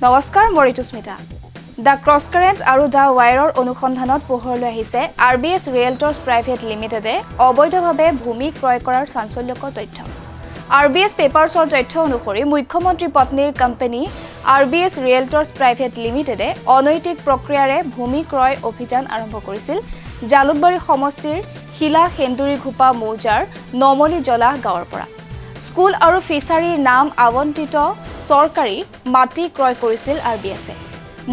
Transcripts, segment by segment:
নমস্কাৰ মই ঋতুস্মিতা দা cross current আৰু দা ৱায়াৰৰ অনুসন্ধানত পোহৰলৈ আহিছে আৰবিএছ ৰিয়েলটৰ্ছ প্ৰাইভেট লিমিটেডে অবৈধভাৱে ভূমি ক্ৰয় কৰাৰ চাঞ্চল্যকৰ তথ্য আৰবিএছ পেপাৰছৰ তথ্য অনুসৰি মুখ্যমন্ত্ৰী পত্নীৰ কোম্পানী আৰবিএছ ৰিয়েলটৰ্ছ প্ৰাইভেট লিমিটেডে অনৈতিক প্ৰক্ৰিয়াৰে ভূমি ক্ৰয় অভিযান আৰম্ভ কৰিছিল জালুকবাৰী সমষ্টিৰ হিলা হেন্দুৰী ঘোপা মৌজাৰ নমলি জলা গাঁৱৰ পৰা স্কুল আৰু ফিচাৰীৰ নাম আৱণ্টিত চৰকাৰী মাটি ক্ৰয় কৰিছিল আৰবিএছে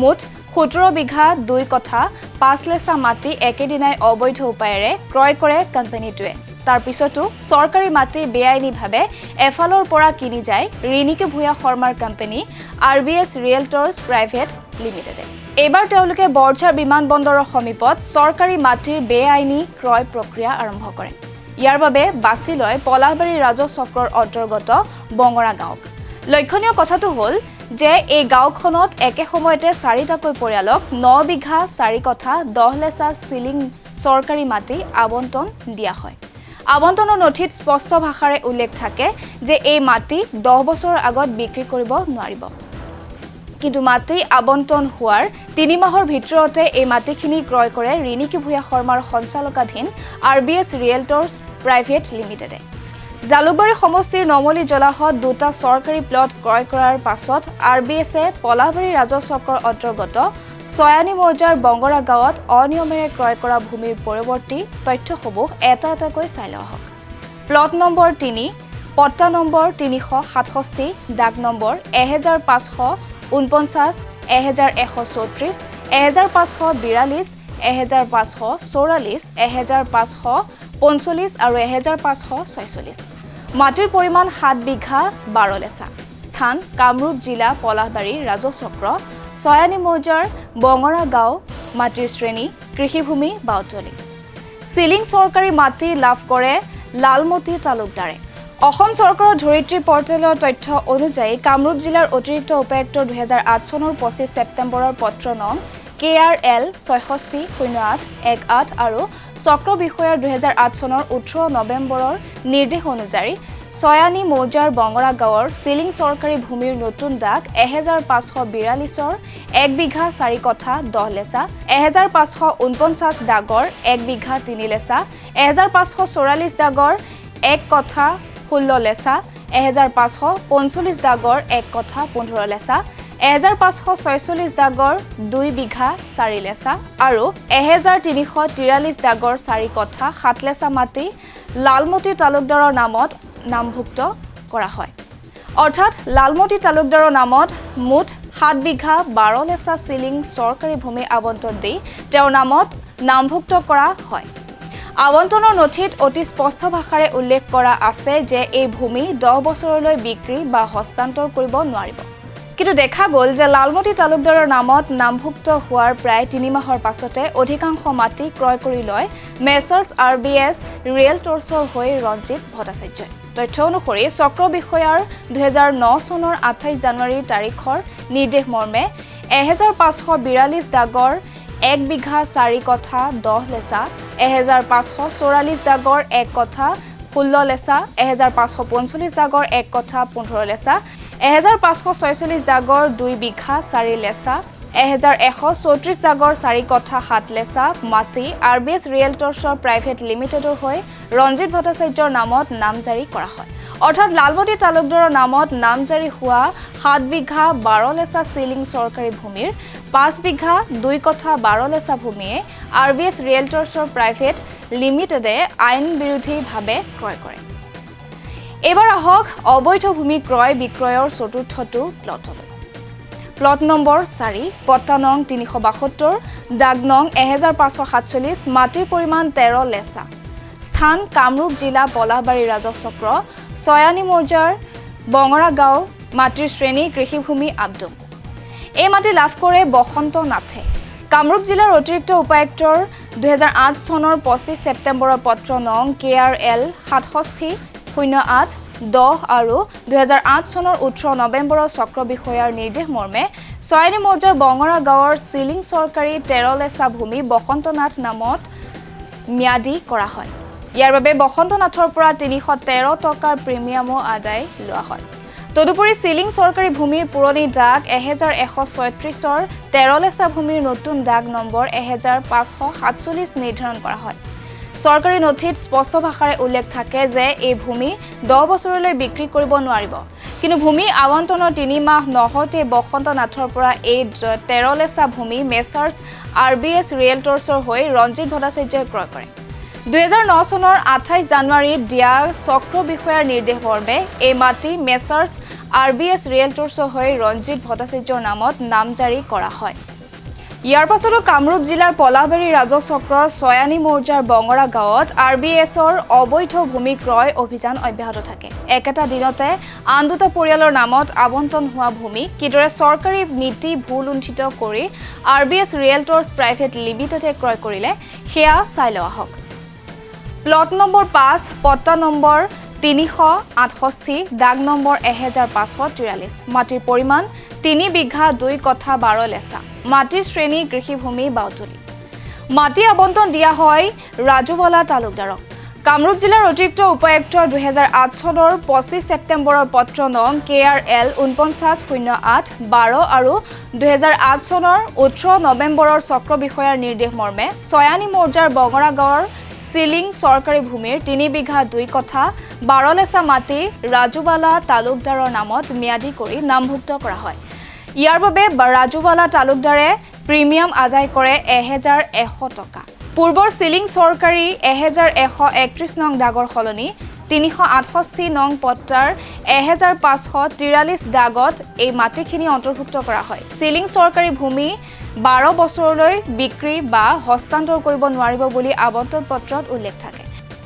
মুঠ 17 বিঘা 2 কঠা 5 লেছা মাটি একেদিনাই অবৈধ উপায়েৰে ক্ৰয় কৰে কোম্পানীটোৱে তাৰ পিছতো চৰকাৰী মাটি বেআইনীভাৱে এফালৰ পৰা কিনি যায় ৰিনিকি ভূঞা শৰ্মাৰ কোম্পানী আৰবিএছ ৰিয়েলটৰ্ছ প্ৰাইভেট লিমিটেডে এবাৰ তেওঁলোকে বৰঝাৰ বিমানবন্দৰৰ সমীপত চৰকাৰী মাটিৰ বেআইনী ক্ৰয় প্ৰক্ৰিয়া আৰম্ভ কৰে ইয়াৰ বাবে বাছি লয় পলাহবাৰী ৰাজহ চক্ৰৰ অন্তৰ্গত বঙৰা গাঁৱক লক্ষণীয় কথাটো হ'ল যে এই গাঁওখনত একে সময়তে 4টাকৈ পৰিয়ালক 9 বিঘা 4 কঠা 10 লেছা সিলিং চৰকাৰী মাটি আবণ্টন দিয়া হয় আবণ্টনৰ নথিত স্পষ্ট ভাষাৰে উল্লেখ থাকে যে এই মাটি 10 বছৰৰ আগত বিক্ৰী কৰিব নোৱাৰিব কিন্তু মাটি আবণ্টন হোৱাৰ 3 মাহৰ ভিতৰতে এই মাটিখিনি ক্ৰয় কৰে ৰিনিকি ভূঞা শৰ্মাৰ সঞ্চালকাধীন আৰবিএছ ৰিয়েলটৰ্ছ প্ৰাইভেট লিমিটেডে জালুকবাৰী সমষ্টিৰ নমলি জলাহত দুটা চৰকাৰী প্লট ক্ৰয় কৰাৰ পাছত আৰবিএছে পলাহবাৰী ৰাজহ চক্ৰৰ অন্তৰ্গত ছয়ানী মৌজাৰ বঙৰা গাঁৱত অনিয়মেৰে ক্ৰয় কৰা ভূমিৰ পৰৱৰ্তী তথ্যসমূহ এটাকৈ চাই লোৱা হওক প্লট নম্বৰ 3 পট্টা নম্বৰ 367 দাগ নম্বৰ 1549 1134 1542 1544 1545 আৰু 1546 মাটিৰ পৰিমাণ 7 বিঘা 12 লেছা স্থান কামৰূপ জিলা পলাহবাৰী ৰাজহ চক্ৰ ছয়ানী মৌজাৰ বঙৰা গাঁও মাটিৰ শ্ৰেণী কৃষিভূমি বাউতলি সিলিং চৰকাৰী মাটি লাভ কৰে লালমতি তালুকদাৰে অসম চৰকাৰৰ ধৰিত্ৰী পৰ্টেলৰ তথ্য অনুযায়ী কামৰূপ জিলাৰ অতিৰিক্ত উপায়ুক্তৰ 2008 চনৰ 25 ছেপ্টেম্বৰৰ পত্ৰ নং KRL 660818 আৰু চক্ৰ বিষয়াৰ 2008 চনৰ 18 নৱেম্বৰৰ নিৰ্দেশ অনুযায়ী ছয়ানী মৌজাৰ বঙৰা গাঁৱৰ সিলিং চৰকাৰী ভূমিৰ নতুন দাগ 1542ৰ 1 বিঘা 4 কঠা 10 লেছা 1549 দাগৰ 1 বিঘা 3 লেছা 1544 দাগৰ 1 কঠা 16 লেছা 1545 দাগৰ 1 কঠা 15 লেছা 1546 দাগৰ 2 বিঘা 4 লেছা আৰু 1343 দাগৰ 4 কঠা 7 লেছা মাটি লালমতি তালুকদাৰৰ নামত নামভুক্ত কৰা হয় অৰ্থাৎ লালমতি তালুকদাৰৰ নামত মুঠ 7 বিঘা 12 লেছা সিলিং চৰকাৰী ভূমি আবণ্টন দি তেওঁৰ নামত নামভুক্ত কৰা হয় আবণ্টনৰ নথিত অতি স্পষ্ট ভাষাৰে উল্লেখ কৰা আছে যে এই ভূমি 10 বছৰলৈ বিক্ৰী বা হস্তান্তৰ কৰিব নোৱাৰিব কিন্তু দেখা গ'ল যে লালমতি তালুকদাৰৰ নামত নামভুক্ত হোৱাৰ প্ৰায় 3 মাহৰ পাছতে অধিকাংশ মাটি ক্ৰয় কৰি লয় মেছাৰ্ছ আৰবিএছ ৰিয়েলটৰ্ছৰ হৈ ৰঞ্জিত ভট্টাচাৰ্যই তথ্য অনুসৰি চক্ৰ বিষয়াৰ 2009 চনৰ 28 জানুৱাৰী তাৰিখৰ নিৰ্দেশ মৰ্মে 1542 দাগৰ 1 বিঘা 4 কঠা 10 লেছা 1544 দাগৰ 1 কঠা 16 লেছা 1545 দাগৰ 1 কঠা 15 লেছা 1546 দাগৰ 2 বিঘা 4 লেছা 1134 দাগৰ 4 কঠা 7 লেছা মাটি আৰবিএছ ৰিয়েলটৰ্ছৰ প্ৰাইভেট লিমিটেডৰ হৈ ৰঞ্জিত ভট্টাচাৰ্যৰ নামত নামজাৰি কৰা হয় অৰ্থাৎ লালমতি তালুকদাৰৰ নামত নামজাৰি হোৱা 7 বিঘা 12 লেছা সিলিং চৰকাৰী ভূমিৰ 5 বিঘা 2 কঠা 12 লেছা ভূমিয়ে আৰবিএছ ৰিয়েলটৰ্ছৰ প্ৰাইভেট লিমিটেডে আইন বিৰোধীভাৱে ক্ৰয় কৰে এবাৰ আহক অবৈধ ভূমি ক্ৰয় বিক্ৰয়ৰ চতুৰ্থটো প্লটলৈ প্লট নম্বৰ 4 পট্টা নং 372 দাগ নং 1547 মাটিৰ পৰিমাণ 13 লেছা স্থান কামৰূপ জিলা পলাহবাৰী ৰাজহ চক্ৰ ছয়ানী মৌজাৰ বঙৰা গাঁও মাটিৰ শ্ৰেণী কৃষিভূমি আব্দুম এই মাটি লাভ কৰে বসন্ত নাথে কামৰূপ জিলাৰ অতিৰিক্ত উপায়ুক্তৰ 2008 চনৰ 25 ছেপ্টেম্বৰৰ পত্ৰ নং KRL 670810 আৰু 2008 চনৰ 18 নৱেম্বৰৰ চক্ৰ বিষয়াৰ নিৰ্দেশ মৰ্মে ছয়ানী মৌজাৰ বঙৰা গাঁৱৰ সিলিং চৰকাৰী 13 লেছা ভূমি বসন্তনাথ নামত ম্যাদি কৰা হয় ইয়াৰ বাবে বসন্তনাথৰ পৰা 313 টকাৰ প্ৰিমিয়ামো আদায় লোৱা হয় তদুপৰি চিলিং চৰকাৰী ভূমিৰ পুৰণি দাগ 1136ৰ 13 লেচা ভূমিৰ নতুন দাগ নম্বৰ 1547 নিৰ্ধাৰণ কৰা হয়। চৰকাৰী নথিত স্পষ্ট ভাষাৰে উল্লেখ থাকে যে এই ভূমি 10 বছৰলৈ বিক্ৰী কৰিব নোৱাৰিব। কিন্তু ভূমি আৱণ্টনৰ 3 মাহ নহতে বসন্ত নাথৰ পৰা এই 13 লেচা ভূমি মেচাৰ্ছ RBS ৰিয়েলটৰ্ছৰ হৈ ৰঞ্জিত ভট্টাচাৰ্যই ক্ৰয় কৰে। 2009 চনৰ 28 জানুৱাৰীত দিয়া চক্ৰ বিষয়াৰ নিৰ্দেশ মৰ্মে এই মাটি মেচাৰ্ছ RBS ৰিয়েলটৰ্ছৰ হৈ ৰঞ্জিত ভট্টাচাৰ্যৰ নামত নামজাৰি কৰা হয়। ইয়াৰ পাছতো কামৰূপ জিলাৰ পলাবাৰী ৰাজচক্ৰৰ ছয়ানী মৌজাৰ বঙৰা গাঁৱত RBSৰ অবৈধ ভূমি ক্ৰয় অভিযান অব্যাহত থাকে। একেটা দিনতে আন দুটা পৰিয়ালৰ নামত আবণ্টন হোৱা ভূমি কিদৰে চৰকাৰী নীতি ভুল লুণ্ঠিত কৰি RBS ৰিয়েলটৰ্ছ প্ৰাইভেট লিমিটেডে ক্ৰয় কৰিলে সেয়া চাই লোৱা হওক। প্লট নম্বৰ 5 পট্টা নম্বৰ 368 দাগ নম্বৰ 1543 মাটিৰ পৰিমাণ 3 বিঘা 2 কঠা 12 লেচা মাটিৰ শ্ৰেণী কৃষিভূমি বাউতলি মাটি আবণ্টন দিয়া হয় ৰাজুৱালা তালুকদাৰক। কামৰূপ জিলাৰ অতিৰিক্ত উপায়ুক্তৰ 2008 চনৰ 25 ছেপ্টেম্বৰৰ পত্ৰ নং KRL 4908-12 আৰু 2008 চনৰ 18 নৱেম্বৰৰ চক্ৰ বিষয়াৰ নিৰ্দেশ মৰ্মে ছয়ানী মৌজাৰ বঙৰা গাঁৱৰ চিলিং চৰকাৰী ভূমিৰ 3 বিঘা 2 কঠা 12 লেচা মাটি ৰাজুৱালা তালুকদাৰৰ নামত ম্যাদী কৰি নামভুক্ত কৰা হয়। ইয়াৰ বাবে ৰাজুৱালা তালুকদাৰে প্ৰিমিয়াম আদায় কৰে 1100 টকা। পূৰ্বৰ চিলিং চৰকাৰী 1131 নং দাগৰ সলনি 368 নং পট্টাৰ 1543 দাগত এই মাটিখিনি অন্তৰ্ভুক্ত কৰা হয়। চিলিং চৰকাৰী ভূমি 12 বছৰলৈ বিক্ৰী বা হস্তান্তৰ কৰিব নোৱাৰিব বুলি আবণ্টন পত্ৰত উল্লেখ থাকে।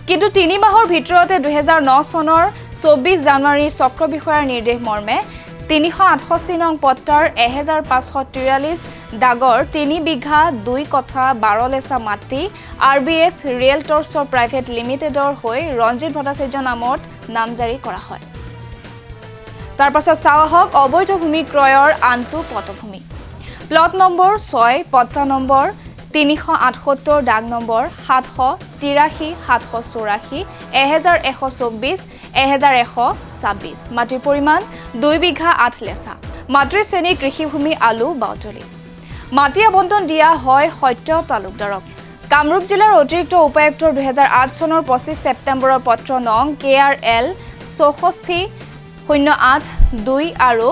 কিন্তু 3 মাহৰ ভিতৰতে 2009 চনৰ 24 জানুৱাৰীৰ চক্ৰ বিষয়াৰ নিৰ্দেশ মৰ্মে 368 নং পট্টাৰ 1543 দাগৰ 3 বিঘা 2 কঠা 12 লেচা মাটি RBS ৰিয়েলটৰ্ছৰ প্ৰাইভেট লিমিটেডৰ হৈ ৰঞ্জিত ভট্টাচাৰ্য নামত নামজাৰি কৰা হয়। তাৰ পাছত চাওয়া হওক অবৈধ ভূমি ক্ৰয়ৰ আনটো পটভূমি। প্লট নম্বৰ 6 পট্টা নম্বৰ 378 দাগ নম্বৰ 783 784 1124 1126 মাটিৰ পৰিমাণ 2 বিঘা 8 লেচা মাটিৰ শ্ৰেণী কৃষিভূমি আলু বাউতলি মাটি আবণ্টন দিয়া হয় সত্য তালুকদাৰক। কামৰূপ জিলাৰ অতিৰিক্ত উপায়ুক্তৰ 2008 চনৰ 25 ছেপ্টেম্বৰৰ পত্ৰ নং KRL 6408-2 আৰু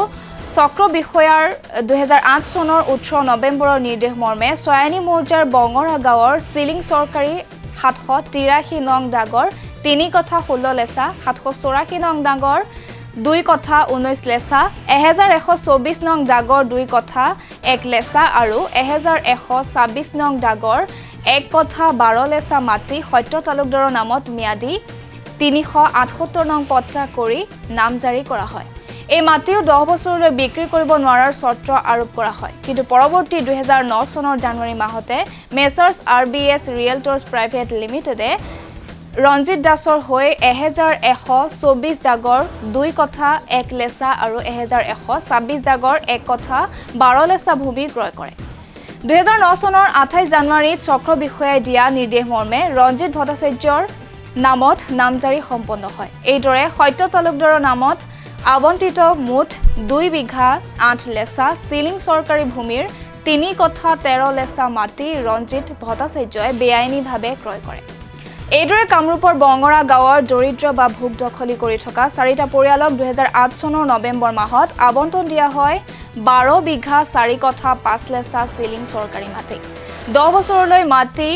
চক্ৰ বিষয়াৰ 2008 চনৰ 18 নৱেম্বৰৰ নিৰ্দেশ মৰ্মে ছয়ানী মৌজাৰ বঙৰা গাঁৱৰ চিলিং চৰকাৰী 783 নং দাগৰ 3 কঠা 16 লেচা 784 নং দাগৰ 2 কঠা 19 লেচা 1124 নং দাগৰ 2 কঠা 1 লেচা আৰু 1126 নং দাগৰ 1 কঠা 12 লেচা মাটি সত্য তালুকদাৰৰ নামত ম্যাদী 378 নং পট্টা কৰি নামজাৰি কৰা হয়। এই মাটিও 10 বছৰলৈ বিক্ৰী কৰিব নোৱাৰাৰ চৰ্ত আৰোপ কৰা হয়। কিন্তু পৰৱৰ্তী 2009 চনৰ জানুৱাৰী মাহতে মেচাৰ্ছ RBS ৰিয়েলটৰ্ছ প্ৰাইভেট লিমিটেডে ৰঞ্জিত দাসৰ হৈ 1124 দাগৰ 2 কঠা 1 লেচা আৰু 1126 দাগৰ 1 কঠা 12 লেচা ভূমি ক্ৰয় কৰে। 2009 চনৰ 28 জানুৱাৰীত চক্ৰ বিষয়াই দিয়া নিৰ্দেশ মৰ্মে ৰঞ্জিত ভট্টাচাৰ্যৰ নামত নামজাৰি সম্পন্ন হয়। এইদৰে সত্য তালুকদাৰৰ নামত আবণ্টিত মুঠ 2 বিঘা 8 লেচা চিলিং চৰকাৰী ভূমিৰ 3 কঠা 13 লেচা মাটি ৰঞ্জিত ভট্টাচাৰ্যই বেআইনীভাৱে ক্ৰয় কৰে। এইদৰে কামৰূপৰ বঙৰা গাঁৱৰ দৰিদ্ৰ বা ভোগ দখলি কৰি থকা 4টা পৰিয়ালক 2008 চনৰ নৱেম্বৰ মাহত আবণ্টন দিয়া হয় 12 বিঘা 4 কঠা 5 লেচা চিলিং চৰকাৰী মাটি। 10 বছৰলৈ মাটি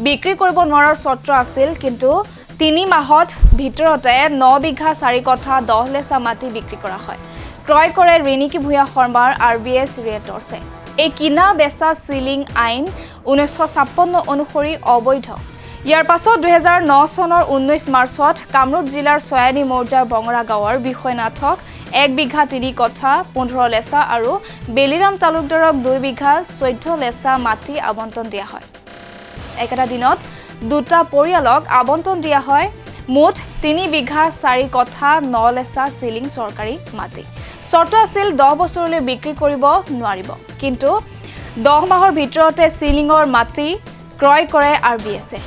বিক্ৰী কৰিব নোৱাৰাৰ চৰ্ত আছিল, কিন্তু 3 মাহত ভিতৰতে 9 বিঘা 4 কঠা 10 লেচা মাটি বিক্ৰী কৰা হয়। ক্ৰয় কৰে ৰিণিকী ভূঞা শৰ্মাৰ RBS ৰিয়েলটৰ্ছে। এই কিনা বেচা চিলিং আইন 1956 অনুসৰি অবৈধ। ইয়াৰ পাছত 2009 চনৰ 19 মাৰ্চত কামৰূপ জিলাৰ ছয়ানী মৌজাৰ বঙৰা গাঁৱৰ বিষয়নাথক 1 বিঘা 3 কঠা 15 লেচা আৰু বেলিৰাম তালুকদাৰক 2 বিঘা 14 লেচা মাটি আবণ্টন দিয়া হয়। একেটা দিনত দুটা পৰিয়ালক আবণ্টন দিয়া হয় মুঠ 3 বিঘা 4 কঠা 9 লেচা চিলিং চৰকাৰী মাটি। চৰ্ত আছিল 10 বছৰলৈ বিক্ৰী কৰিব নোৱাৰিব, কিন্তু 10 মাহৰ ভিতৰতে চিলিঙৰ মাটি ক্ৰয় কৰে RBSে।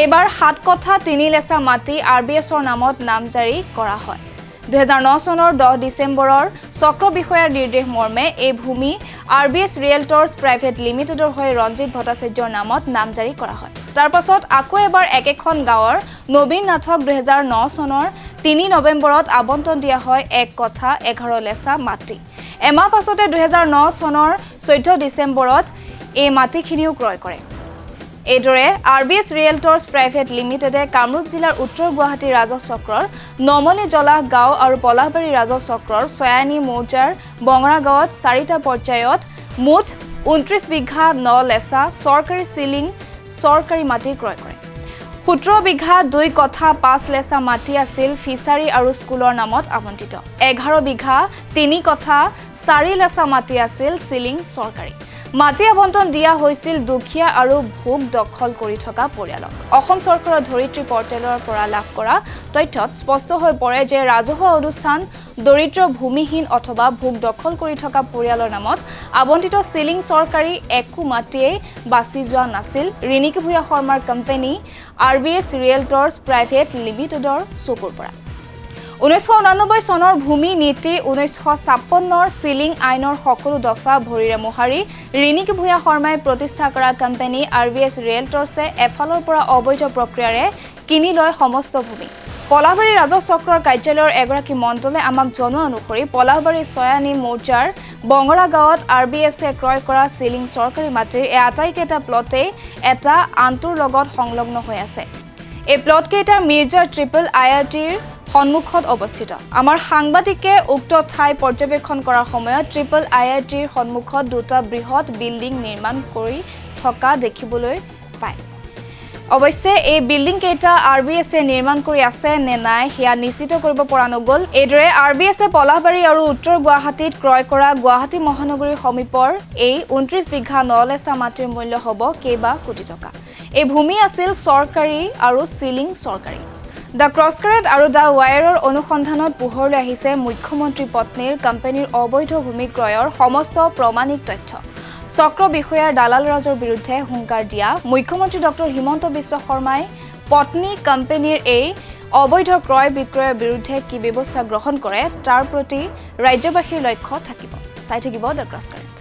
এবাৰ 7 কঠা 3 লেচা মাটি RBSৰ নামত নামজাৰি কৰা হয়। 2009 চনৰ 10 ডিচেম্বৰৰ চক্ৰ বিষয়াৰ নিৰ্দেশ মৰ্মে এই ভূমি RBS ৰিয়েলটৰ্ছ প্ৰাইভেট লিমিটেডৰ হৈ ৰঞ্জিত ভট্টাচাৰ্যৰ নামত নামজাৰি কৰা হয়। তাৰ পাছত আকৌ এবাৰ একেখন গাঁৱৰ নবীন নাথক 2009 চনৰ 3 নৱেম্বৰত আবণ্টন দিয়া হয় 1 কঠা 11 লেচা মাটি। এমাহ পাছতে 2009 চনৰ 14 ডিচেম্বৰত এই মাটিখিনিও ক্ৰয় কৰে। এইদৰে RBS ৰিয়েলটৰ্ছ প্ৰাইভেট লিমিটেডে কামৰূপ জিলাৰ উত্তৰ গুৱাহাটী ৰাজহ চক্ৰৰ নমলী জলাহ গাঁও আৰু পলাশবাৰী ৰাজহ চক্ৰৰ ছয়ানী মৌজাৰ বঙৰা গাঁৱত 4টা পৰ্যায়ত মুঠ 29 বিঘা 9 লেচা চৰকাৰী চিলিং চৰকাৰী মাটি ক্ৰয় কৰে। 17 বিঘা 2 কঠা 5 লেচা মাটি আছিল ফিচাৰী আৰু স্কুলৰ নামত আবণ্টিত। 11 বিঘা 3 কঠা 4 লেচা মাটি আছিল চিলিং চৰকাৰী। মাটি আবণ্টন দিয়া হৈছিল দুখীয়া আৰু ভোগ দখল কৰি থকা পৰিয়ালক। অসম চৰকাৰৰ ধৰিত্ৰী পৰ্টেলৰ পৰা লাভ কৰা তথ্যত স্পষ্ট হৈ পৰে যে ৰাজহুৱা অনুষ্ঠান দৰিদ্ৰ ভূমিহীন অথবা ভোগ দখল কৰি থকা পৰিয়ালৰ নামত আবণ্টিত চিলিং চৰকাৰী একো মাটিয়ে বাছি যোৱা নাছিল ৰিণিকী ভূঞা শৰ্মাৰ কোম্পানী RBS ৰিয়েলটৰ্ছ প্ৰাইভেট লিমিটেডৰ চকুৰ পৰা। 1989 চনৰ ভূমি নীতি 1956ৰ চিলিং আইনৰ সকলো দফা ভৰিৰে মোহাৰি ৰিণিকী ভূঞা শৰ্মাই প্ৰতিষ্ঠা কৰা কোম্পানী RBS ৰিয়েলটৰ্ছে এফালৰ পৰা অবৈধ প্ৰক্ৰিয়াৰে কিনি লয় সমস্ত ভূমি। পলাশবাৰী ৰাজহ চক্ৰৰ কাৰ্যালয়ৰ এগৰাকী মণ্ডলে আমাক জনোৱা অনুসৰি পলাশবাৰী ছয়ানী মৌজাৰ বঙৰা গাঁৱত RBSে ক্ৰয় কৰা চিলিং চৰকাৰী মাটিৰ আটাইকেইটা প্লটেই এটা আনটোৰ লগত সংলগ্ন হৈ আছে। এই প্লটকেইটা মিৰ্জাৰ ট্ৰিপল IITৰ সন্মুখত অৱস্থিত। আমাৰ সাংবাদিকে উক্ত ঠাই পৰ্যবেক্ষণ কৰাৰ সময়ত ট্ৰিপল IITৰ সন্মুখত দুটা বৃহৎ বিল্ডিং নিৰ্মাণ কৰি থকা দেখিবলৈ পায়। অৱশ্যে এই বিল্ডিং কেইটা RBSে নিৰ্মাণ কৰি আছে নে নাই সেয়া নিশ্চিত কৰিব পৰা নগ'ল। এইদৰে RBSে পলাশবাৰী আৰু উত্তৰ গুৱাহাটীত ক্ৰয় কৰা গুৱাহাটী মহানগৰীৰ সমীপৰ এই 29 বিঘা 9 লেচা মাটিৰ মূল্য হ'ব কেইবা কোটি টকা। এই ভূমি আছিল চৰকাৰী আৰু চিলিং চৰকাৰী। দ্য ক্ৰছকাৰেট আৰু দ্য ৱায়াৰৰ অনুসন্ধানত পোহৰলৈ আহিছে মুখ্যমন্ত্ৰী পত্নীৰ কোম্পানীৰ অবৈধ ভূমি ক্ৰয়ৰ সমস্ত প্ৰমাণিক তথ্য। চক্ৰ বিষয়াৰ দালাল ৰাজৰ বিৰুদ্ধে হুংকাৰ দিয়া মুখ্যমন্ত্ৰী ডক্টৰ হিমন্ত বিশ্ব শৰ্মাই পত্নী কোম্পানীৰ এই অবৈধ ক্ৰয় বিক্ৰয়ৰ বিৰুদ্ধে কি ব্যৱস্থা গ্ৰহণ কৰে তাৰ প্ৰতি ৰাজ্যবাসীৰ লক্ষ্য থাকিব। চাই থাকিব দ্য ক্ৰছকাৰেট।